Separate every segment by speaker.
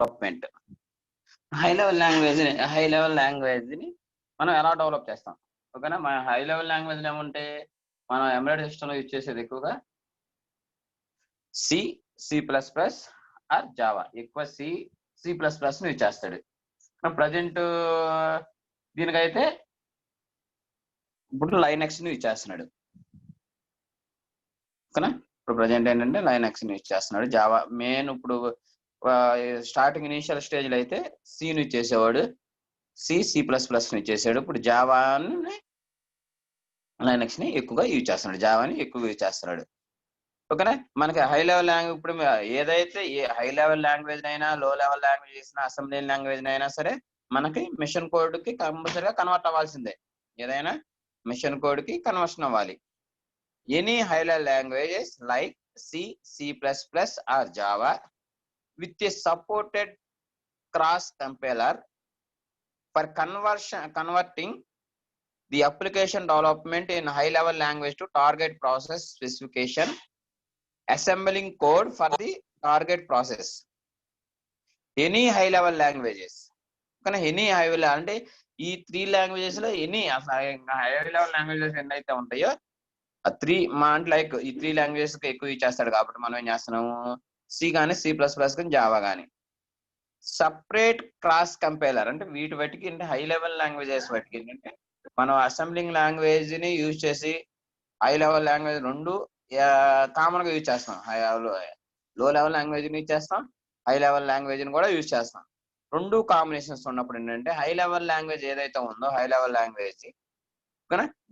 Speaker 1: Development. High level language ని మనం ఎలా డెవలప్ చేస్తాం? ఓకేనా. మన హై లెవెల్ లాంగ్వేజ్ ఏమంటే మనం ఎంబెడెడ్ సిస్టమ్ లో యూజ్ చేసేది ఎక్కువగా C, C plus plus or Java. ఎక్కువ C, C plus plus use చేస్తాడు. ప్రజెంట్ దీనికైతే ఇప్పుడు లైనక్స్ ని యూజ్ చేస్తున్నాడు. ఓకేనా. ఇప్పుడు ప్రజెంట్ ఏంటంటే లైనక్స్ ని యూజ్ చేస్తున్నాడు. జావా మెయిన్ ఇప్పుడు స్టార్టింగ్ ఇనిషియల్ స్టేజ్ లో అయితే సి ని చేసేవాడు, సి, సి ప్లస్ ప్లస్ ని చేసాడు. ఇప్పుడు జావాని లైనక్స్ ని ఎక్కువగా యూజ్ చేస్తున్నాడు, జావాని ఎక్కువగా యూజ్ చేస్తున్నాడు. ఓకేనా. మనకి హై లెవెల్ లాంగ్వేజ్ ఇప్పుడు ఏదైతే హై లెవెల్ లాంగ్వేజ్ అయినా, లో లెవెల్ లాంగ్వేజ్ అయినా, అసెంబ్లీ లాంగ్వేజ్ అయినా సరే మనకి మిషన్ కోడ్ కి కంపల్సరీగా కన్వర్ట్ అవ్వాల్సిందే. ఏదైనా మిషన్ కోడ్ కి కన్వర్షన్ అవ్వాలి. Any high level languages like C, C plus plus or Java with a supported cross compiler for converting the application development in high level language to target process specification, assembling code for the target process. Any high level languages కానీ any high level అంటే ఈ 3 languages లో any high level languages ఎన్నైతే ఉంటాయో ఆ 3 like ఈ 3 languages ఎక్కువ use చేస్తాడు. కాబట్టి మనం ఏం చేస్తున్నాము, సి కానీ, సి ప్లస్ ప్లస్ కానీ, జావా కానీ సపరేట్ క్రాస్ కంపైలర్ అంటే వీటి బట్టికి అంటే హై లెవెల్ లాంగ్వేజెస్ బట్టికి ఏంటంటే మనం అసెంబ్లింగ్ లాంగ్వేజ్ ని యూజ్ చేసి హై లెవెల్ లాంగ్వేజ్ రెండు కామన్ గా యూజ్ చేస్తాం. లో లెవెల్ లాంగ్వేజ్ ని యూజ్ చేస్తాం, హై లెవెల్ లాంగ్వేజ్ ని కూడా యూజ్ చేస్తాం. రెండు కాంబినేషన్స్ ఉన్నప్పుడు ఏంటంటే హై లెవెల్ లాంగ్వేజ్ ఏదైతే ఉందో హై లెవెల్ లాంగ్వేజ్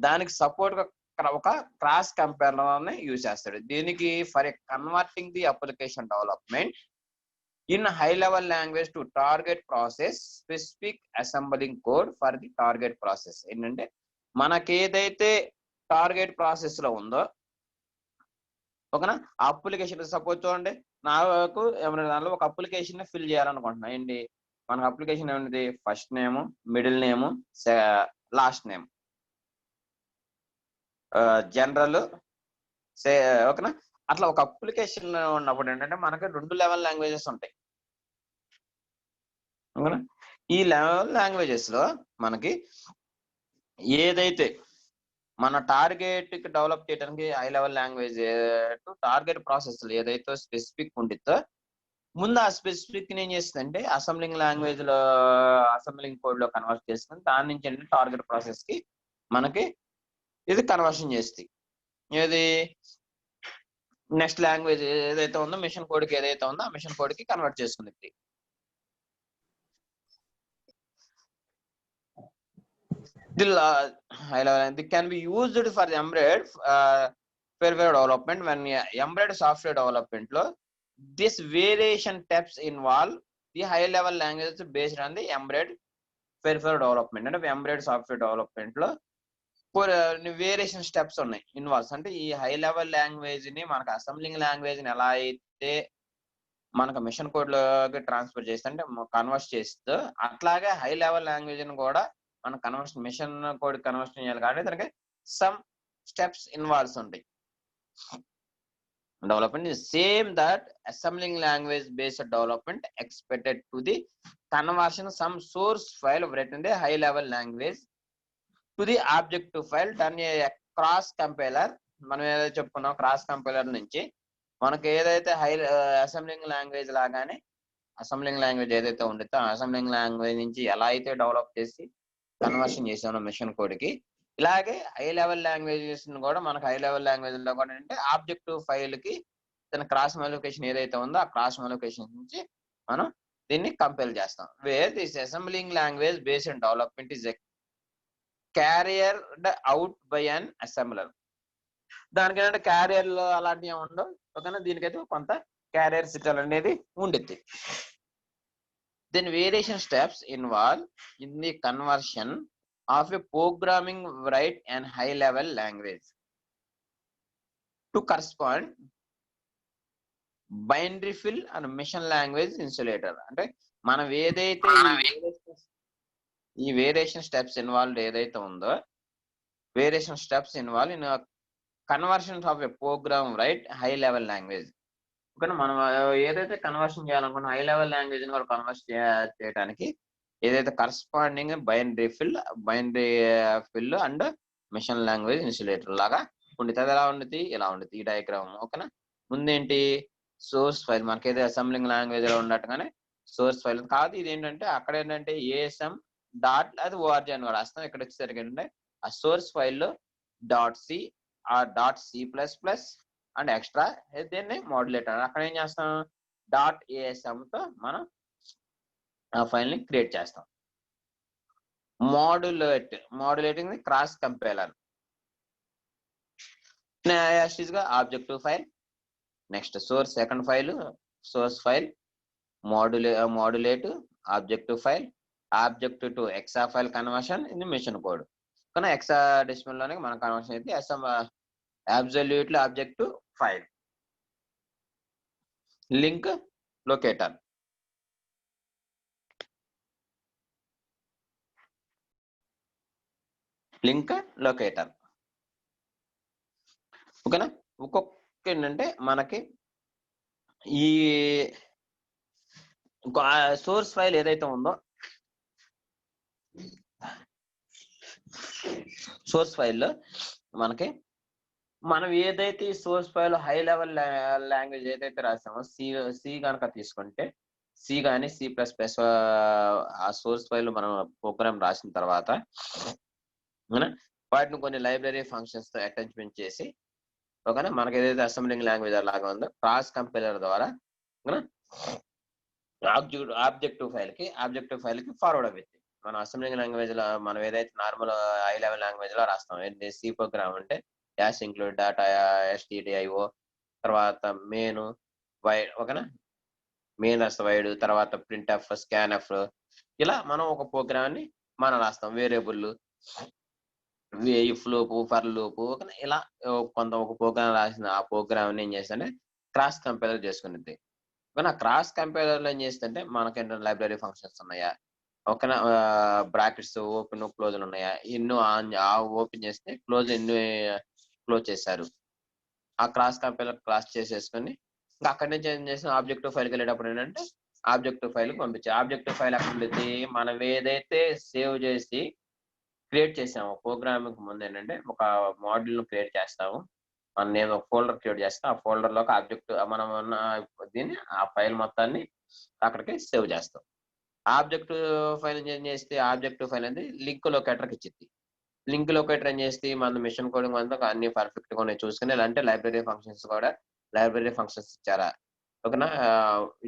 Speaker 1: దానికి సపోర్ట్ గా ఒక క్రాస్ కంపైలర్ ని యూజ్ చేస్తాడు. దీనికి for converting the application development in high level language to target process specific assembling code for the target process. ఏంటంటే మనకి ఏదైతే టార్గెట్ ప్రాసెస్ లో ఉందో ఓకేనా, అప్లికేషన్ సపోజ్ చూడండి, నాకు ఏమైనా దానిలో ఒక అప్లికేషన్ ని ఫిల్ చేయాలనుకుంటున్నా. ఏంటి మనకు అప్లికేషన్ ఏమిటి, first name, middle name, last name, general ఓకేనా. అట్లా ఒక అప్లికేషన్ ఉన్నప్పుడు ఏంటంటే మనకి 2 లెవెల్ లాంగ్వేజెస్ ఉంటాయి. ఈ లెవెల్ లాంగ్వేజెస్ లో మనకి ఏదైతే మన టార్గెట్ కి డెవలప్ చేయడానికి high level language to target process ఏదైతే స్పెసిఫిక్ ఉండిద్దో ముందు ఆ స్పెసిఫిక్ ఏం చేస్తుందంటే అసెంబ్లింగ్ లాంగ్వేజ్ లో అసెంబ్లింగ్ కోడ్ లో కన్వర్ట్ చేస్తుంది. దాని నుంచి ఏంటంటే టార్గెట్ ప్రాసెస్ కి మనకి ఇది కన్వర్షన్ చేస్తుంది. ఏది నెక్స్ట్ లాంగ్వేజ్ ఏదైతే ఉందో మిషన్ కోడ్ కి ఏదైతే ఉందో ఆ మిషన్ కోడ్ కి కన్వర్ట్ చేసుకుంది. It can be used for the embedded firmware development. When embedded software development lo this variation steps involve the high level languages based on the embedded firmware development. అంటే embedded software development లో variation steps ఉన్నాయి involves. అంటే ఈ high level language ని మనకు assembling language ని ఎలా అయితే మనకు మిషన్ కోడ్ లోకి ట్రాన్స్ఫర్ చేస్తే అంటే కన్వర్ట్ చేస్తూ అట్లాగే హై లెవెల్ లాంగ్వేజ్ ని కూడా మన కన్వర్షన్ మిషన్ కోడ్ కన్వర్షన్ చేయాలి. కాబట్టి దానికి సమ్ స్టెప్స్ ఇన్వాల్వ్స్ ఉంటాయి. Development is same that assembling language based development expected to the conversion some source file written in the high level language to the objective file done a cross compiler. మనం ఏదైతే చెప్పుకున్నాం cross compiler నుంచి మనకి ఏదైతే assembling language లాగానే assembling language ఏదైతే ఉండిద్దో assembling language నుంచి ఎలా అయితే డెవలప్ చేసి కన్వర్షన్ చేసామో మిషన్ కోడ్ కి, ఇలాగే హై లెవెల్ లాంగ్వేజెస్ కూడా మనకు హై లెవెల్ లాంగ్వేజ్ లో కూడా అంటే ఆబ్జెక్టివ్ ఫైల్ కి దాని క్రాస్ మాడిఫికేషన్ ఏదైతే ఉందో ఆ క్రాస్ మాడిఫికేషన్ నుంచి మనం దీన్ని కంపైల్ చేస్తాం. Where this assembling language based development is carried out by an assembler. దానికి ఏంటంటే క్యారియర్ లో అలాంటివి ఏమి ఉండవు. ఓకేనా, దీనికైతే కొంత క్యారియర్ సిగ్నల్ అనేది ఉండిద్ది. Then variation steps involve in the conversion of a programming write and high level language to correspond binary fill and mission language insulator. అంటే మనం ఏదైతే ఈ వేరియేషన్ స్టెప్స్ ఇన్వాల్వ్ ఏదైతే ఉందో variation steps involve in conversion of a program right high level language. ఓకేనా. మనం ఏదైతే conversion చేయాలనుకున్న హై లెవెల్ లాంగ్వేజ్ కూడా కన్వర్ట్ చేయడానికి ఏదైతే corresponding binary file and machine language insulator లాగా ఉండిద్ది. అది ఎలా ఉండిద్ది, ఇలా ఉండిద్ది ఈ డయాగ్రామ్. ఓకేనా. ముందేంటి సోర్స్ ఫైల్ మనకి ఏదో అసెంబ్లింగ్ లాంగ్వేజ్ లో ఉన్నట్టుగానే సోర్స్ ఫైల్ కాదు. ఇది ఏంటంటే అక్కడ ఏంటంటే ఏఎస్ఎం డాట్ అది ఓఆర్జీ అని కూడా రాస్తాం. ఇక్కడ వచ్చేసరికి ఏంటంటే ఆ సోర్స్ ఫైల్లో డాట్ సి ఆ dot C plus plus and extra దీన్ని మాడ్యులేటర్ అక్కడ ఏం చేస్తాం డాట్ ఏఎస్ఎం తో మనం ఆ ఫైల్ ని క్రియేట్ చేస్తాం. మాడ్యులేటింగ్ క్రాస్ కంపైలర్ గా objective file. Next source second file source file modulate objective file object to hexa file conversion ఇది మిషన్ కోడ్. కానీ ఎక్సా డెసిమల్ లోనే మన కన్వర్షన్ అయితే absolutely objective file. Link locator ఓకేనా. ఒక్కొక్క ఏంటంటే మనకి ఈ సోర్స్ ఫైల్ ఏదైతే ఉందో సోర్స్ ఫైల్లో మనకి మనం ఏదైతే source file high level language ఏదైతే రాసామో సి కనుక తీసుకుంటే సి కానీ సి ప్లస్ ప్లస్ ఆ సోర్స్ ఫైల్ మనం ప్రోగ్రామ్ రాసిన తర్వాత వాటిని కొన్ని లైబ్రరీ ఫంక్షన్స్ తో అటాచ్మెంట్ చేసి ఓకేనా మనకి ఏదైతే అసెంబ్లింగ్ లాంగ్వేజ్ అలాగా ఉందో క్రాస్ కంపైలర్ ద్వారా ఆబ్జెక్టివ్ ఫైల్ కి ఫార్వర్డ్ అవుతుంది. మన అసెంబ్లింగ్ లాంగ్వేజ్ లో మనం ఏదైతే నార్మల్ హై లెవెల్ లాంగ్వేజ్ లో రాస్తాం ఏంటి సి ప్రోగ్రామ్ అంటే యాస్ ఇంక్లూడ్ డాటా ఎస్టిడిఐఓ తర్వాత మెయిన్ వైడ్ ఓకేనా మెయిన్ రాస్తాం వైడ్ తర్వాత ప్రింట్ ఎఫ్ స్కాన్ ఎఫ్ ఇలా మనం ఒక ప్రోగ్రామ్ ని మనం రాస్తాం. వేరియబుల్ ఇఫ్ లోపు ఫర్ లోపు ఇలా ఒక ప్రోగ్రామ్ రాసిన ఆ ప్రోగ్రామ్ ఏం చేస్తుంటే క్రాస్ కంపైలర్ చేసుకునేది. ఓకేనా క్రాస్ కంపైలర్ లో ఏం చేస్తుంటే మనకి లైబ్రరీ ఫంక్షన్స్ ఉన్నాయా ఓకేనా బ్రాకెట్స్ ఓపెన్ క్లోజ్ ఉన్నాయా ఎన్నో ఓపెన్ చేస్తే క్లోజ్ చేశారు. ఆ క్రాస్ కంపైలర్ క్రాస్ చేసేసుకొని ఇంకా అక్కడి నుంచి ఏం చేసిన ఆబ్జెక్టివ్ ఫైల్కి వెళ్ళేటప్పుడు ఏంటంటే ఆబ్జెక్టివ్ ఫైల్ పంపించారు. ఆబ్జెక్టివ్ ఫైల్ అక్కడ ఉండేది మనం ఏదైతే సేవ్ చేసి క్రియేట్ చేసాము ప్రోగ్రామింగ్ ముందు ఏంటంటే ఒక మాడ్యూల్ ను క్రియేట్ చేస్తాము. నేను ఒక ఫోల్డర్ క్రియేట్ చేస్తాను. ఆ ఫోల్డర్ లోకి ఆబ్జెక్ట్ మనం ఉన్న దీన్ని ఆ ఫైల్ మొత్తాన్ని అక్కడికి సేవ్ చేస్తాం. ఆబ్జెక్ట్ ఫైల్ ఏం చేస్తే ఆబ్జెక్టివ్ ఫైల్ అనేది లింక్ లొకేటర్కి ఇచ్చింది. లింక్ లొకేటర్ ఏం చేస్తే మన మిషన్ కోడింగ్ అంతా అన్ని పర్ఫెక్ట్ గా ఉన్నాయి చూసుకుని అంటే లైబ్రరీ ఫంక్షన్స్ ఇచ్చారా ఓకేనా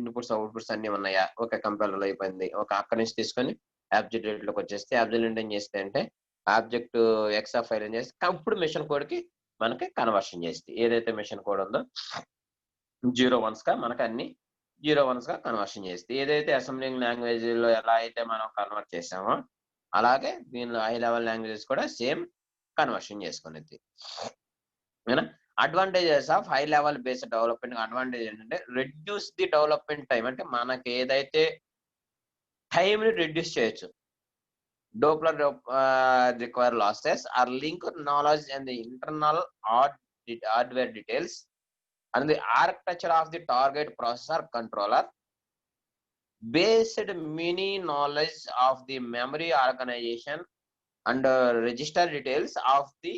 Speaker 1: ఇన్పుట్స్ అవుట్పుట్స్ అన్ని ఉన్నాయా ఓకే కంపైలర్ అయిపోయింది. ఒక అక్కడి నుంచి తీసుకొని ఆబ్జెక్ట్ లోకి వచ్చేస్తే ఆబ్జెక్ట్ ఏం చేస్తే అంటే ఆబ్జెక్ట్ ఎక్సా ఫైల్ ఏం చేస్తే అప్పుడు మిషన్ కోడ్ కి మనకి కన్వర్షన్ చేస్తే ఏదైతే మిషన్ కోడ్ ఉందో 0 1s గా మనకి అన్ని 0 1s గా కన్వర్షన్ చేస్తే ఏదైతే అసెంబ్లింగ్ లాంగ్వేజ్ లో ఎలా అయితే మనం కన్వర్ట్ చేసామో అలాగే దీనిలో హై లెవెల్ లాంగ్వేజెస్ కూడా సేమ్ కన్వర్షన్ చేసుకునేది. Advantages of high level based development advantage ఏంటంటే రెడ్యూస్ ది డెవలప్మెంట్ టైం అంటే మనకి ఏదైతే టైం ని రెడ్యూస్ చేయొచ్చు. Doppler require losses or link knowledge and the internal hardware details and the architecture of the target processor controller based mini knowledge of the memory organization and register details of the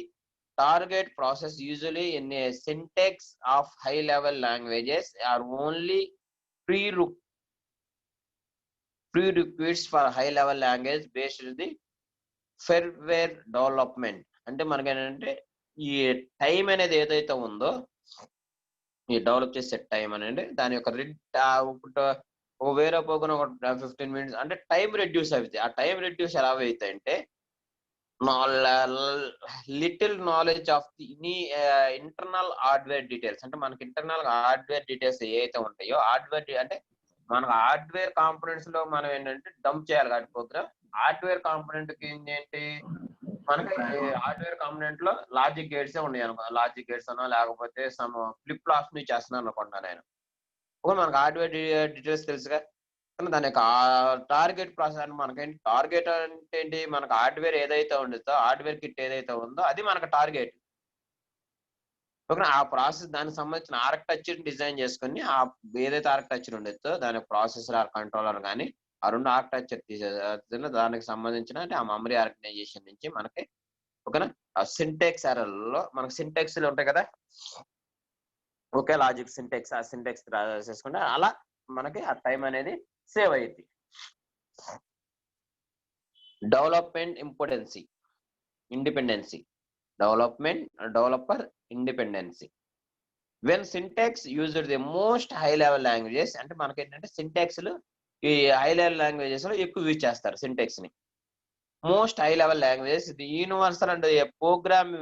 Speaker 1: target process usually in a syntax of high level languages are only prerequisites for high level language based the firmware development అంటే మనకి ఏంటంటే ఈ time అనేది ఏదైతే ఉందో ఈ develop చేసే time అనేది దాని యొక్క ఒక వేరే పోకున ఒక 15 minutes అంటే టైం రెడ్యూస్ అవుతుంది. ఆ టైం రెడ్యూస్ ఎలా అవుతాయి అంటే little knowledge of the internal hardware details అంటే మనకి ఇంటర్నల్ హార్డ్వేర్ డీటెయిల్స్ ఏవైతే ఉంటాయో అంటే మనకు హార్డ్వేర్ కాంపోనెంట్స్ లో మనం ఏంటంటే డంప్ చేయాలి కాబట్టి ప్రోగ్రామ్ హార్డ్వేర్ కాంపోనెంట్ కి ఏంటంటే మనకి హార్డ్వేర్ కాంపోనెంట్ లో లాజిక్ గేట్స్ ఉన్నాయి అనుకో లాజిక్ గేట్స్ అనో లేకపోతే సమ్ ఫ్లిప్ ఫ్లాప్స్ ని చేస్తున్నాను అనుకుంటా నేను మనకు హార్డ్వేర్ డీటెయిల్స్ తెలుసుగా కానీ దాని యొక్క టార్గెట్ ప్రాసెస్ మనకేంటి టార్గెట్ అంటే ఏంటి మనకు హార్డ్వేర్ ఏదైతే ఉంటుందో హార్డ్వేర్ కిట్ ఏదైతే ఉందో అది మనకు టార్గెట్ ఓకేనా. ఆ ప్రాసెస్ దానికి సంబంధించిన ఆర్కిటెక్చర్ డిజైన్ చేసుకొని ఏదైతే ఆర్కిటెక్చర్ ఉండేదో దాని ప్రాసెసర్ ఆర్ కంట్రోలర్ కానీ ఆ 2 ఆర్కిటెక్చర్ దానికి సంబంధించిన అంటే ఆ మెమరీ ఆర్గనైజేషన్ నుంచి మనకి ఓకేనా. ఆ సింటాక్స్ ఎర్రర్‌లో మనకు సింటాక్స్‌లు ఉంటాయి కదా! ఒకే లాజిక్ సింటాక్స్ ఆ సింటాక్స్ రాసేసుకుంటే అలా మనకి ఆ టైం అనేది సేవ్ అయ్యిద్ది. Development independency. Developer independency. When syntax used the most high level languages అంటే మనకేంటంటే సింటాక్స్‌లు ఈ హై లెవెల్ లాంగ్వేజెస్‌లో ఎక్కువ యూజ్ చేస్తారు సింటాక్స్‌ని. Most high level languages the universal and a program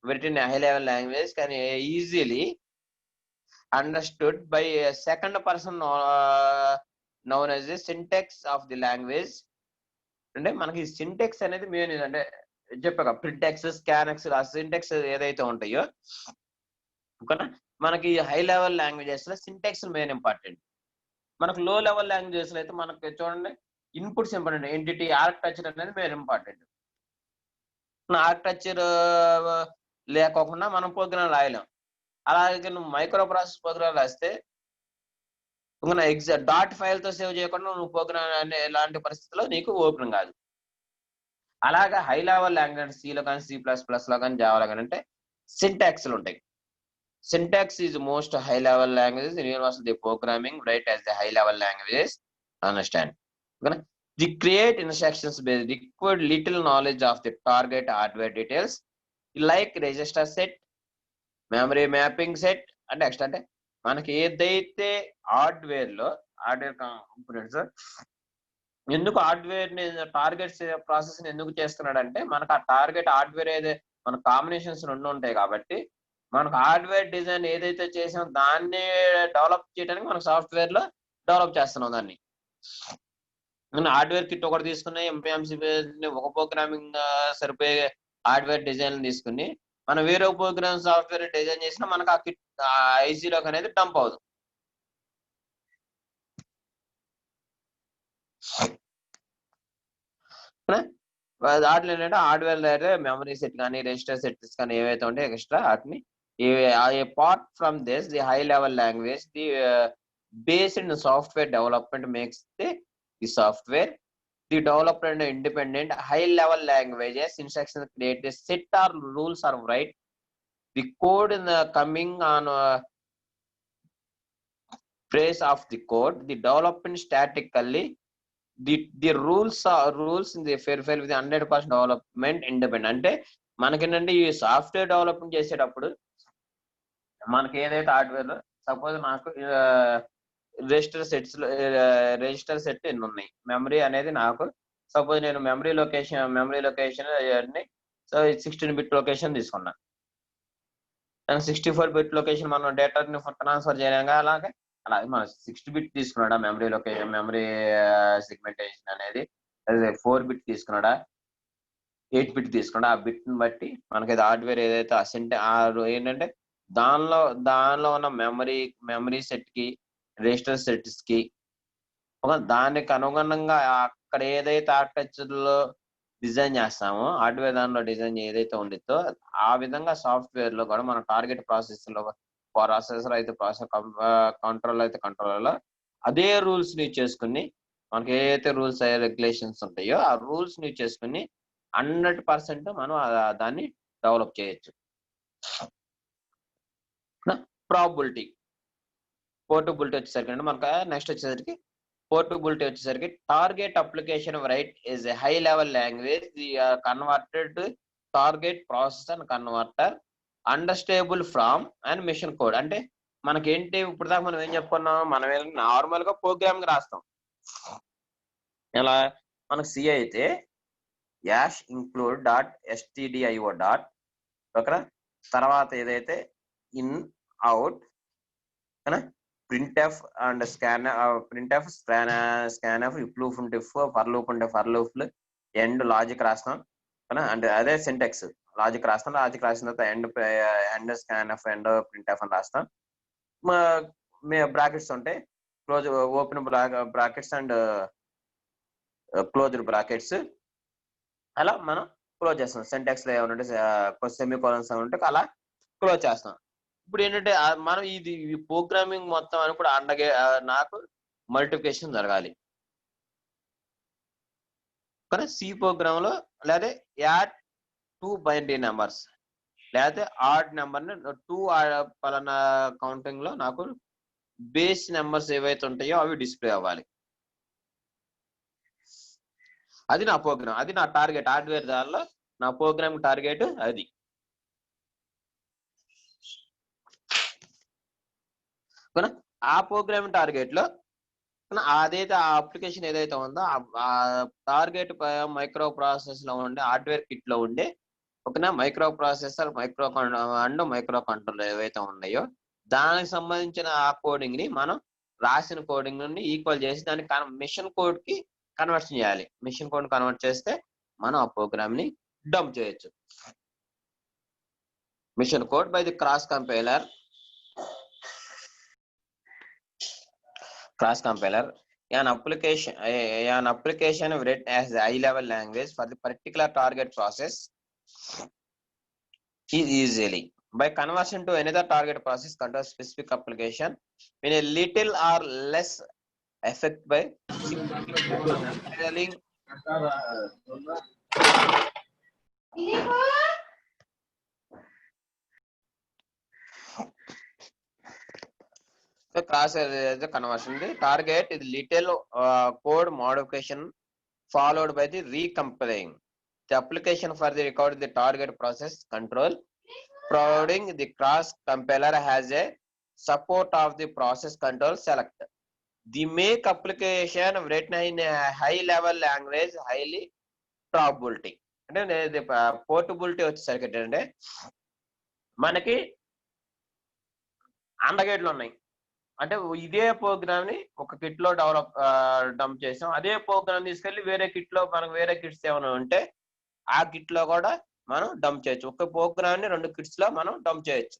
Speaker 1: written a high level language can easily understood by a second person known as the syntax of the language. అంటే మనకి syntax అనేది main అంటే చెప్పాక ప్రింటెక్స్ స్కానెక్స్ ఆ syntax ఏదైతే ఉంటాయో ఓకేనా. మనకి హై లెవెల్ లాంగ్వేజెస్ లో సింటాక్స్ మెయిన్ ఇంపార్టెంట్. మనకు లో లెవెల్ లాంగ్వేజెస్ లో అయితే మనకి చూడండి ఇన్పుట్స్ ఇంపార్టెంట్. ఎంటిటీ ఆర్కిటెక్చర్ అనేది మెయిన్ ఇంపార్టెంట్. ఆర్కిటెక్చర్ లేకోకుండా మనం ప్రోగ్రామ్ రాయలేం. అలాగే నువ్వు మైక్రో ప్రాసెస్ ప్రోగ్రామ్ రాస్తే డాట్ ఫైల్ తో సేవ్ చేయకుండా నువ్వు ప్రోగ్రామ్ అనే ఎలాంటి పరిస్థితుల్లో నీకు ఓపెన్ కాదు. అలాగా హై లెవెల్ లాంగ్వేజ్ సిలో కానీ C++ లో కానీ జావాలో కానీ అంటే సింటాక్స్లు ఉంటాయి. Syntax is most high level languages in universal the programming right as the high level languages understand. ఓకేనా. The create instructions based required little knowledge of the target hardware details like register set memory mapping set అంటే next అంటే మనకి ఏదైతే hardware components ఎందుకు hardware ని targets process ని ఎందుకు చేస్తున్నాడంటే మనకు ఆ టార్గెట్ హార్డ్వేర్ ఏదైతే మన కాంబినేషన్స్ 2 ఉంటాయి కాబట్టి మనకు హార్డ్వేర్ డిజైన్ ఏదైతే చేసామో దాన్ని డెవలప్ చేయడానికి మనం సాఫ్ట్వేర్ లో డెవలప్ చేస్తున్నాం దాన్ని. హార్డ్వేర్ కిట్ ఒకటి తీసుకుని ఎంపీఎంసీ ఒక ప్రోగ్రామింగ్ సరిపోయే హార్డ్వేర్ డిజైన్ తీసుకుని మనం వేరే ప్రోగ్రామ్ సాఫ్ట్వేర్ డిజైన్ చేసినా మనకు ఆ కిట్ ఐసీలోకి అనేది డంప్ అవుతుంది. దాంట్లో ఏంటంటే హార్డ్వేర్ దగ్గర మెమరీ సెట్ కానీ రిజిస్టర్ సెట్స్ కానీ ఏవైతే ఉంటాయో ఎక్స్ట్రా వాటిని apart from this the high level language the based in software development makes the software the developer and independent high level languages instructions create a set or rules or write the code in the coming on phrase of the code the development statically the rules in the fair with the 100% development independent అంటే మనకేంటంటే ఈ software development చేసేటప్పుడు మనకి ఏదైతే hardware లో suppose నాకు register set ఎన్ని ఉన్నాయి మెమరీ అనేది నాకు సపోజ్ నేను మెమరీ లొకేషన్ అన్ని సో 16 బిట్ లొకేషన్ తీసుకున్నా. 64 బిట్ లొకేషన్ మనం డేటాని ట్రాన్స్ఫర్ చేయలేం అలాగే మనం 60 బిట్ తీసుకున్నాడా మెమరీ లొకేషన్ మెమరీ సెగ్మెంటేషన్ అనేది 4 బిట్ తీసుకున్నాడా 8 బిట్ తీసుకున్నాడా ఆ బిట్ ని బట్టి మనకి హార్డ్వేర్ ఏదైతే ఏంటంటే దానిలో ఉన్న మెమరీ సెట్ కి రిజిస్టర్ సెట్స్ కి దానికి అనుగుణంగా అక్కడ ఏదైతే ఆర్కిటెక్చర్ లో డిజైన్ చేస్తామో హార్డ్వేర్ దానిలో డిజైన్ ఏదైతే ఉండిద్దో ఆ విధంగా సాఫ్ట్వేర్ లో కూడా మన టార్గెట్ ప్రాసెసర్ అయితే కంట్రోలర్ లో అదే రూల్స్ ని చేసుకుని మనకి ఏదైతే రూల్స్ రెగ్యులేషన్స్ ఉంటాయో ఆ రూల్స్ ని చేసుకుని 100% మనం దాన్ని డెవలప్ చేయొచ్చు. ప్రాబిలిటీ పోర్టబిలిటీ వచ్చేసరికి అంటే మనకు నెక్స్ట్ వచ్చేసరికి పోర్టబిలిటీ వచ్చేసరికి target application right is a high level language the converted target process and converter understandable from and machine code అంటే మనకేంటి ఇప్పుడు దాకా మనం ఏం చెప్పుకున్నాం మనం నార్మల్ గా ప్రోగ్రామింగ్ రాస్తాం ఎలా మనకు సి అయితే ash include dot stdio dot ఓకేనా తర్వాత ఏదైతే in out printf and printf scanf if loop ఉంటే for loop ఉంటే for loop end లాజిక్ రాస్తాం అంటే అదే సింటాక్స్ లాజిక్ రాసిన తర్వాత end scanf end printf అని రాస్తాం. బ్రాకెట్స్ ఉంటే close open brackets and closed brackets అలా మనం క్లోజ్ చేస్తాం. సింటాక్స్ లో ఏమంటే సెమీ కోలన్స్ ఉంటే అలా
Speaker 2: క్లోజ్ చేస్తాం. ఇప్పుడు ఏంటంటే మనం ఇది ప్రోగ్రామింగ్ మొత్తం అని కూడా అండగే నాకు మల్టిప్లికేషన్ జరగాలి. కానీ సి ప్రోగ్రామ్ లో లేదా యాడ్ 2 బైనరీ నెంబర్స్ లేదా ఆడ్ నెంబర్ ని 2 పలానా కౌంటింగ్ లో నాకు బేస్ నెంబర్స్ ఏవైతే ఉంటాయో అవి డిస్ప్లే అవ్వాలి. అది నా ప్రోగ్రామ్, అది నా టార్గెట్. హార్డ్వేర్ దానిలో నా ప్రోగ్రామ్ టార్గెట్ అది. ఆ ప్రోగ్రామ్ టార్గెట్ లో అదైతే ఆ అప్లికేషన్ ఏదైతే ఉందో ఆ టార్గెట్ మైక్రో ప్రాసెస్ లో ఉండే హార్డ్వేర్ కిట్ లో ఉండే ఓకేనా మైక్రో ప్రాసెసర్ మైక్రో కంట్రోలర్ ఏవైతే ఉన్నాయో దానికి సంబంధించిన ఆ కోడింగ్ ని మనం రాసిన కోడింగ్ నుండి ఈక్వల్ చేసి దాన్ని మిషన్ కోడ్ కి కన్వర్షన్ చేయాలి. మిషన్ కోడ్ కన్వర్ట్ చేస్తే మనం ఆ ప్రోగ్రామ్ ని డంప్ చేయొచ్చు. Machine code by the cross compiler an application written as a high level language for the particular target process is easily by conversion to another target process control specific application in a little or less effect by handling the class the conversion. The target is little code modification followed by the recompiling the application for the record the target process control, providing the cross compiler has a support of the process control select. The make application written in a high level language highly probability. అంటే portability వచ్చేసరికి ఏంటంటే మనకి అండర్గేట్లు ఉన్నాయి. అంటే ఇదే programme ని ఒక kit లో డంప్ చేసాం, అదే ప్రోగ్రామ్ తీసుకెళ్లి వేరే కిట్ లో మనకు వేరే కిట్స్ ఏమైనా ఉంటే ఆ కిట్ లో కూడా మనం డంప్ చేయొచ్చు. ఒక ప్రోగ్రామ్ ని 2 కిట్స్ లో మనం డంప్ చేయొచ్చు.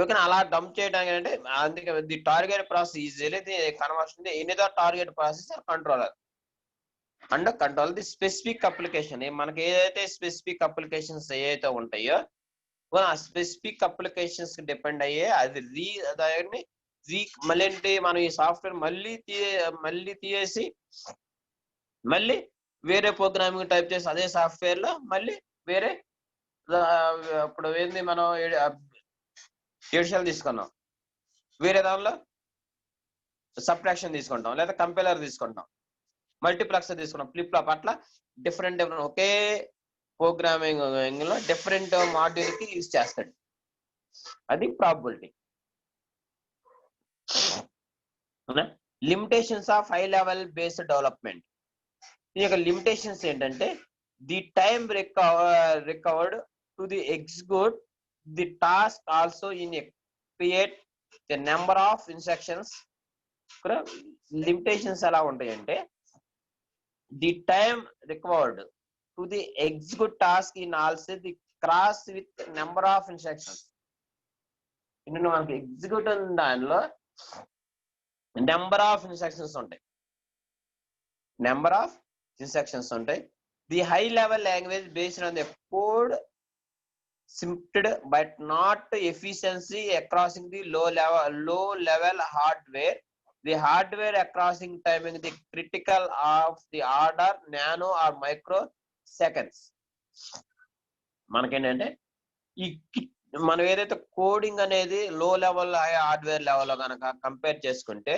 Speaker 2: ఓకేనా, అలా డంప్ చేయడానికి అంటే అందుకే the target process easily the conversion any other target process controller and control the specific application. మనకి ఏదైతే స్పెసిఫిక్ అప్లికేషన్స్ ఏవైతే ఉంటాయో ఆ స్పెసిఫిక్ అప్లికేషన్స్ కి డిపెండ్ అయ్యే అది దాన్ని మళ్ళీ ఏంటి మనం ఈ సాఫ్ట్వేర్ మళ్ళీ తీసేసి మళ్ళీ వేరే ప్రోగ్రామింగ్ టైప్ చేసి అదే సాఫ్ట్వేర్ లో మళ్ళీ వేరే ఇప్పుడు ఏంది మనం ఎడిషన్ తీసుకున్నాం, వేరే దానిలో సబ్ట్రాక్షన్ తీసుకుంటాం, లేదా కంపైలర్ తీసుకుంటాం, మల్టీప్లెక్స్ తీసుకున్నాం, ఫ్లిప్ ఫ్లాప్, అట్లా డిఫరెంట్ ఒకే ప్రోగ్రామింగ్ లో డిఫరెంట్ మాడ్యూల్ కి యూజ్ చేస్తాడు. అది probability. Limitations of high level based development. ఈ యొక్క లిమిటేషన్స్ ఏంటంటే the time recovered to the execute the task also in create the number of instructions. Limitations ఎలా ఉంటాయంటే the time recovered to the execute task in also the cross with number of instructions. మనకి execute దానిలో number of instructions ఉంటాయి. The high level language based on the code simplified but not efficiency acrossing the low level hardware. The hardware acrossing timing the critical of the order nano or micro seconds. మనకేంటంటే ఈ మనం ఏదైతే coding అనేది లో level hardware level కనుక compare చేసుకుంటే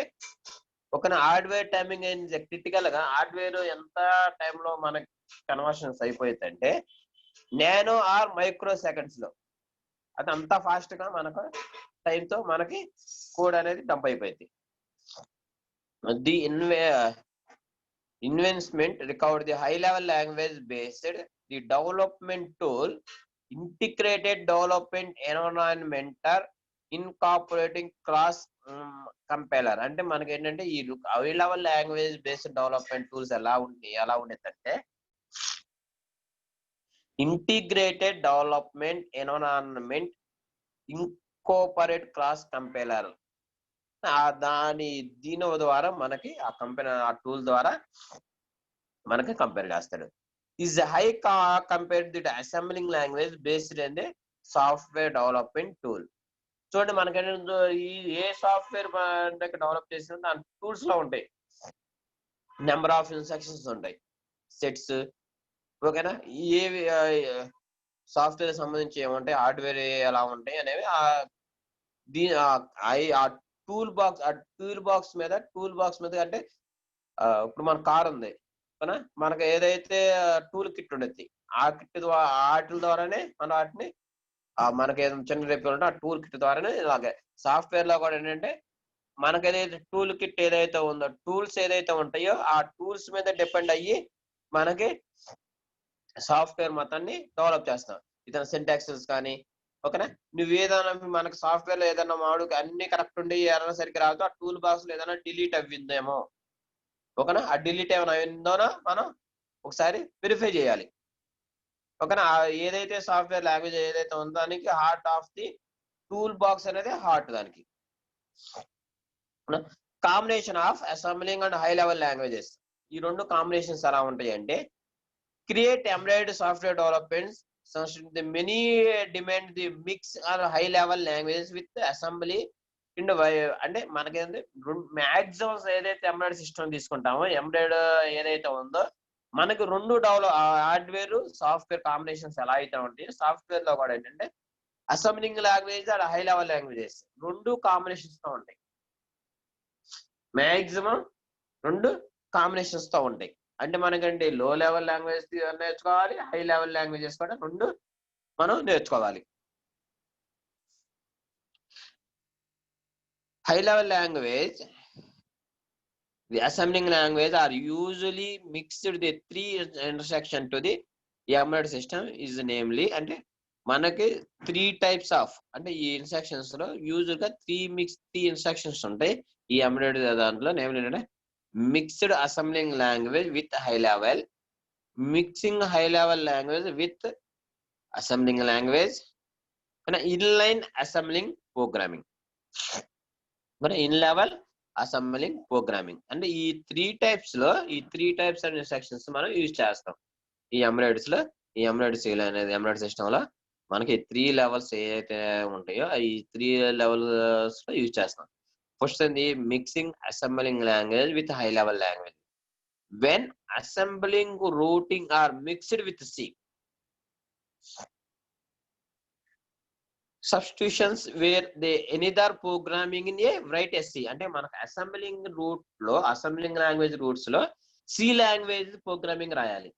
Speaker 2: ఒక hardware timing అనేది క్రిటికల్ గా హార్డ్వేర్ ఎంత టైంలో మనకి కన్వర్షన్స్ అయిపోయిందంటే నానో ఆర్ మైక్రో సెకండ్స్ లో, అది అంత ఫాస్ట్ గా మనకు టైంతో మనకి కోడ్ అనేది డంప్ అయిపోయింది. The investment recovered the high level language based the development tool integrated development environment incorporating cross compiler. అంటే మనకి ఏంటంటే ఈ high level language based development tools ఎలా ఉండేదంటే integrated development environment incorporate cross compiler. దీని ద్వారా మనకి ఆ కంపెనీ ఆ టూల్ ద్వారా మనకి కంపేర్ చేస్తాడు. is high compared to the assembling language based on the software development tool. చూడండి మనకేంటంటే ఈ ఏ సాఫ్ట్వేర్ డెవలప్ చేసినా దాని టూల్స్ లో ఉంటాయి, నెంబర్ ఆఫ్ ఇన్స్ట్రక్షన్స్ ఉంటాయి, సెట్స్, ఓకేనా. ఏవి సాఫ్ట్వేర్ సంబంధించి ఏముంటాయి, హార్డ్వేర్ ఎలా ఉంటాయి అనేవి ఆ టూల్ బాక్స్ మీద అంటే ఇప్పుడు మన కార్ ఉంది కదా, మనకు ఏదైతే టూల్ కిట్ ఉండేది ఆ కిట్ వాటి ద్వారానే మనం వాటిని మనకి ఏదైనా చిన్న రిపేర్ ఉంటే ఆ టూల్ కిట్ ద్వారానే ఇలాగే సాఫ్ట్వేర్ లో కూడా ఏంటంటే మనకి ఏదైతే టూల్ కిట్ ఏదైతే ఉందో, టూల్స్ ఏదైతే ఉంటాయో ఆ టూల్స్ మీద డిపెండ్ అయ్యి మనకి సాఫ్ట్వేర్ మొత్తాన్ని డెవలప్ చేస్తాం. ఇతర సింటాక్సెస్ కానీ, ఓకేనా. నువ్వు ఏదైనా మనకి సాఫ్ట్వేర్ లో ఏదైనా మాడు అన్ని కరెక్ట్ ఉండి ఏదైనా సరిగ్గా రాదు, ఆ టూల్ బాక్స్ లో ఏదైనా డిలీట్ అవ్విందేమో, ఓకేనా. ఆ డిలీట్ ఏమైనా అయిందోనో మనం ఒకసారి వెరిఫై చేయాలి, ఓకేనా. ఏదైతే సాఫ్ట్వేర్ లాంగ్వేజ్ ఏదైతే ఉందో దానికి heart of the tool box అనేది హార్ట్ దానికి. Combination of assembling and high level languages, ఈ రెండు కాంబినేషన్స్ ఎలా ఉంటాయి అంటే create embedded software developments the many demand the mix or high level languages with assembly అంటే మనకేంటి మ్యాక్సిమం ఏదైతే ఎంబెడెడ్ సిస్టమ్ తీసుకుంటామో, ఎంబెడెడ్ ఏదైతే ఉందో మనకు రెండు హార్డ్వేర్ సాఫ్ట్వేర్ కాంబినేషన్స్ ఎలా అయితే ఉంటాయి, సాఫ్ట్వేర్ లో కూడా ఏంటంటే assembling language and high level languages రెండు కాంబినేషన్స్ తో ఉంటాయి, మ్యాక్సిమం రెండు కాంబినేషన్స్ తో ఉంటాయి. అంటే మనకంటే లో లెవెల్ లాంగ్వేజ్ నేర్చుకోవాలి, హై లెవెల్ లాంగ్వేజెస్ కూడా రెండు మనం నేర్చుకోవాలి. High level language, the assembling language are usually mixed the 3 intersection to the embedded system is namely. అంటే మనకి 3 టైప్స్ ఆఫ్, అంటే ఈ ఇన్స్ట్రక్షన్స్ లో యూజువల్ గా 3 ఇన్స్ట్రక్షన్స్ ఉంటాయి ఈ ఎంబెడెడ్ దాంట్లో. నేమ్లీ ఏంటంటే mixed assembling language with high level, mixing high level language with assembling language, inline assembling programming, in level assembling programming. అంటే ఈ 3 టైప్స్ ఆఫ్ ఇన్స్ట్రక్షన్స్ మనం యూజ్ చేస్తాం ఈ ఎంబెడెడ్స్ లో. ఈ ఎంబెడెడ్ సీల్ అనేది ఎంబెడెడ్ సిస్టమ్ లో మనకి 3 లెవెల్స్ ఏదైతే ఉంటాయో ఈ 3 లెవెల్స్ లో యూజ్ చేస్తాం. ఫస్ట్ ఏంది, mixing assembling language with high level language. When assembling routing are mixed with C, substitutions where they any other programming in a write SC. అంటే మనకు అసెంబ్లింగ్ రూట్ లో, అసెంబ్లింగ్ లాంగ్వేజ్ రూట్స్ లో C language programming రాయాలి.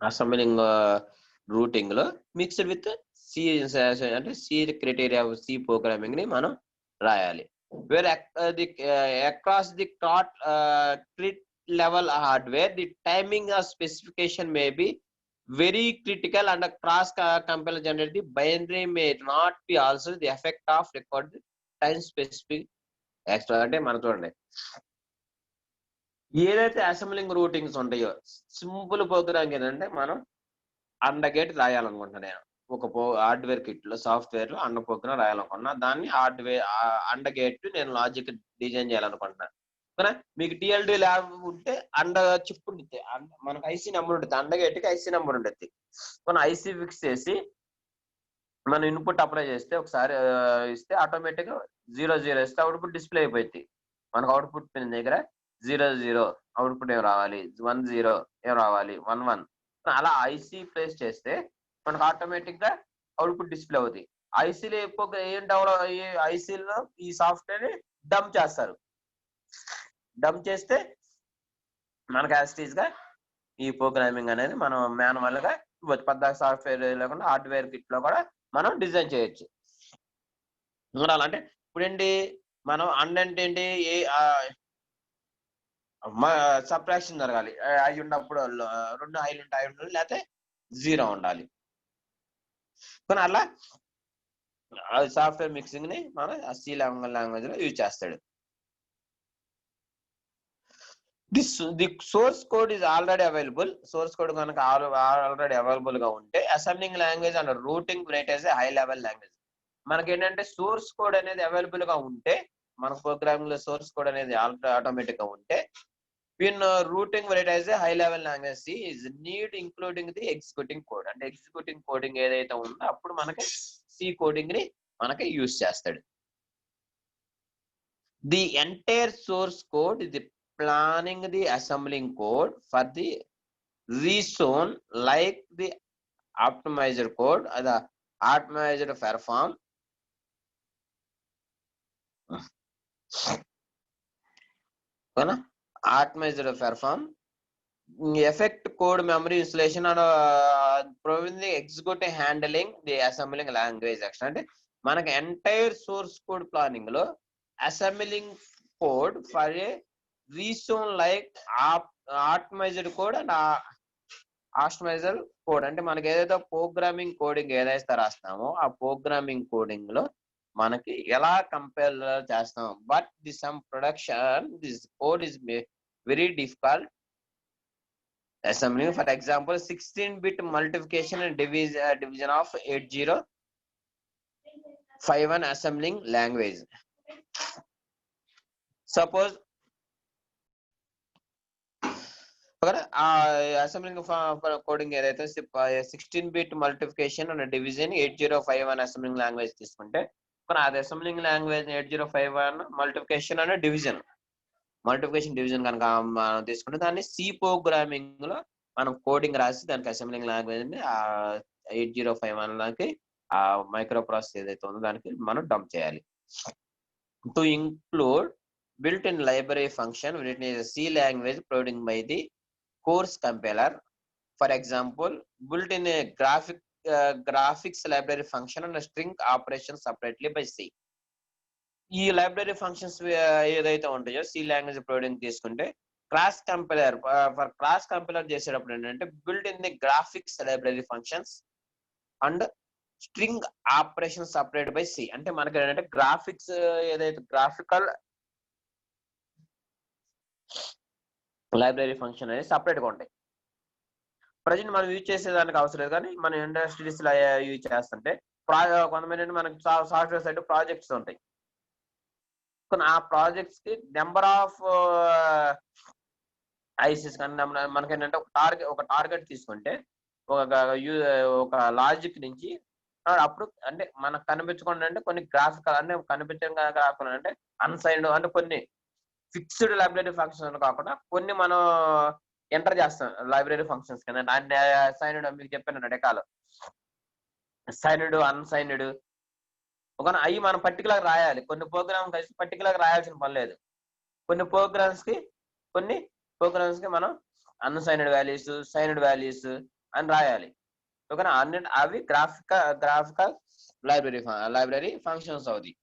Speaker 2: Assembling routing లో mixed with C, అంటే C criteria C programming ని మనం రాయాలి. Where across the crit level hardware the timing of specification may be very critical and cross compile generate the binary may not be also the effect of record time specific extra. అంటే మనం చూడండి ఏదైతే assembling రూటింగ్స్ ఉంటాయో simple programming ఏంటంటే మనం AND gate రాయాలనుకుంటున్నా, నేను ఒక hardware kit లో సాఫ్ట్వేర్ లో అండ ప్రోగ్రామ్ రాయాలనుకున్నా, దాన్ని హార్డ్వేర్ అండగేట్ నేను లాజిక్ డిజైన్ చేయాలనుకుంటున్నా. మీకు టిఎల్డి ల్యాబ్ ఉంటే అండ చిప్ ఉంటుంది, మనకు ఐసీ నెంబర్ ఉంటుంది, అండగేట్కి ఐసీ నెంబర్ ఉంటుంది. మనం ఐసీ ఫిక్స్ చేసి మనం ఇన్పుట్ అప్లై చేస్తే ఒకసారి ఇస్తే ఆటోమేటిక్ గా 0 ఇస్తే అవుట్పుట్ డిస్ప్లే అయిపోయింది. మనకు అవుట్పుట్ పిన్ దగ్గర 0 అవుట్పుట్ ఏం రావాలి, 10 ఏం రావాలి, 11 అలా ఐసీ ప్లేస్ చేస్తే మనకు ఆటోమేటిక్ గా అవుట్పుట్ డిస్ప్లే అవుతుంది. ఐసీలో ఎక్కువ ఏం డెవలప్ ఐసీలో ఈ సాఫ్ట్వేర్ ని డంప్ చేస్తారు. డంప్ చేస్తే మనకు యాస్టీజ్ గా ఈ ప్రోగ్రామింగ్ అనేది మనం మాన్యువల్ గా పెద్ద సాఫ్ట్వేర్ లేకుండా హార్డ్వేర్ కిట్ లో కూడా మనం డిజైన్ చేయొచ్చు. అంటే ఇప్పుడు ఏంటి మనం అంటే ఏంటి సబ్ట్రాక్షన్ జరగాలి, అవి ఉన్నప్పుడు 2 హైలు ఉంటే అవి ఉండాలి, లేకపోతే 0 ఉండాలి. కానీ అలా సాఫ్ట్వేర్ మిక్సింగ్ ని మనం సి లాంగ్వేజ్ లో యూజ్ చేస్తాడు. The source code is already available. Source code కనుక ఆల్రెడీ అవైలబుల్ గా ఉంటే assembling language and routing right as a high level language. మనకి ఏంటంటే సోర్స్ కోడ్ అనేది అవైలబుల్ గా ఉంటే, మన ప్రోగ్రామింగ్ లో సోర్స్ కోడ్ అనేది ఆటోమేటిక్ గా ఉంటే in routing where it has a high level language C is need including the executing code అంటే executing coding ఏదైతే ఉందో అప్పుడు మనకి C coding ని మనకి యూస్ చేస్తాడు. The entire source code is the planning the assembling code for the rezone like the optimizer code or the optimizer perform optimizer perform effect code memory installation and proving the executing handling the assembling language action అంటే మనకి entire source code planning లో assembling code for a reason like optimised code and optimiser code అంటే మనకి ఏదైతే programming coding ఏదైతే రాస్తామో ఆ programming coding లో మనకి ఎలా కంపేర్ చేస్తాం but the some production this code is very difficult assembling. For example, 16-bit multiplication and division of 8051 assembling language. Suppose assembling coding ఏదైతే 16-bit multiplication and division 8051 assembling language తీసుకుంటే అది assembling language 8051 multiplication and division division కనుక మనం తీసుకుంటే దాన్ని C programming లో మనం coding రాసి దానికి అసెంబ్లింగ్ లాంగ్వేజ్ ని 8051 దానికి ఆ మైక్రో ప్రాసెస్ ఏదైతే ఉందో దానికి మనం డంప్ చేయాలి. To include built in library function written in C language provided by the course compiler. For example, built in a graphics library function and a string operation separately by C. ఈ library functions ఏదైతే ఉంటాయో C language providing తీసుకుంటే class compiler for class compiler చేసేటప్పుడు ఏంటంటే build in the graphics library functions and string operation separate by C అంటే మనకి ఏంటంటే graphics ఏదైతే గ్రాఫికల్ లైబ్రరీ ఫంక్షన్ అనేది సపరేట్ గా ఉంటాయి. ప్రజెంట్ మనం యూజ్ చేసేదానికి అవసరం లేదు కానీ మన ఇండస్ట్రీస్ లో యూజ్ చేస్తుంటే కొంతమంది మనకి సాఫ్ట్వేర్ సైడ్ ప్రాజెక్ట్స్ ఉంటాయి. ఆ ప్రాజెక్ట్స్ కి నెంబర్ ఆఫ్ ఐసీస్ కానీ మనకి ఏంటంటే ఒక టార్గెట్ తీసుకుంటే ఒక లాజిక్ నుంచి అప్పుడు అంటే మనకు కనిపించకుండా అంటే కొన్ని గ్రాఫికల్ అంటే కనిపించడం కాకుండా అంటే అన్సైన్డ్ అంటే కొన్ని ఫిక్స్డ్ లైబ్రరీ ఫంక్షన్స్ కాకుండా కొన్ని మనం ఎంటర్ చేస్తాం లైబ్రరీ ఫంక్షన్స్ కింద సైన్డ్ మీకు చెప్పాను రకాలు సైన్డ్ అన్సైన్డ్ ఒక అవి మనం పర్టికులర్ రాయాలి. కొన్ని ప్రోగ్రామ్ కలిసి పర్టికులర్ రాయాల్సిన పని లేదు. కొన్ని ప్రోగ్రామ్స్ కి మనం అన్సైన్డ్ వాల్యూస్ సైన్డ్ వాల్యూస్ అని రాయాలి. ఓకేనా అవి గ్రాఫికల్ లైబ్రరీ ఫంక్షన్స్ అవుతాయి.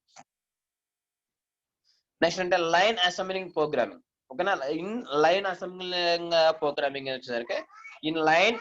Speaker 2: నెక్స్ట్ అంటే లైన్ అసెంబ్లింగ్ ప్రోగ్రామింగ్. ఓకేనా ఇన్ లైన్ అసెంబ్లింగ్ ప్రోగ్రామింగ్ వచ్చేసరికి ఇన్ లైన్